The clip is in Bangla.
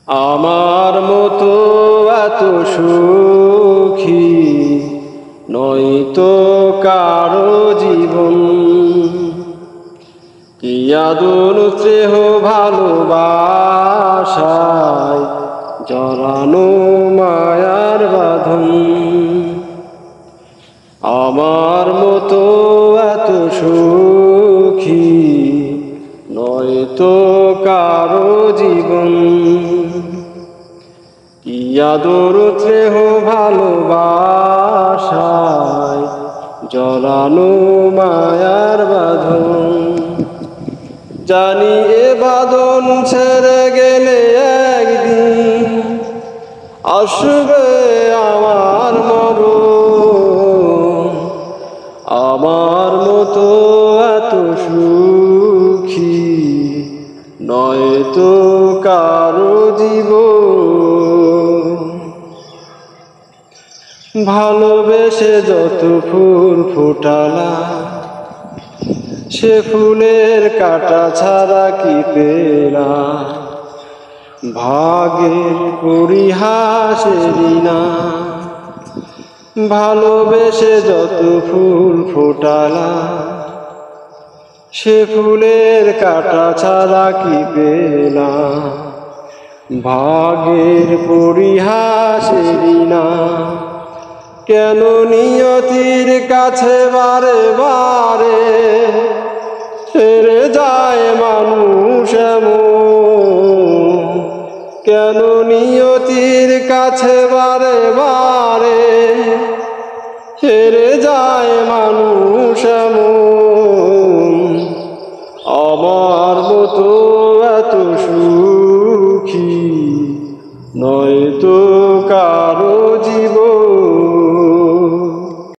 আমার মতো এত সুখী নয়তো কারো জীবন, কি আদর স্নেহ ভালোবাসায় জড়ানো মায়ার বাঁধন। আমার মতো এত সুখী নয়তো কারো জীবন, কি আদর স্নেহ ভালোবাসায় জড়ানো মায়ার বাঁধন। জানি এ বাঁধন ছেড়ে গেলে একদিন আসবে আমার মরণ। আমার মতো এত সুখী নয়তো কারো জীবন। ভালোবেসে যত ফুল ফোটালা, সে ফুলের কাঁটা ছাড়া কি পেলাম, ভাগের পরিহাসেরই না। ভালোবেসে যত ফুল ফোটালা, সে ফুলের কাঁটা ছাড়া কি পেলাম, ভাগের পরিহাসেরই না। কেন নিয়তির কাছে বারে বারে হেরে যায় মানুষ এমন? কেন নিয়তির কাছে বারে বারে হেরে যায় মানুষ এমন?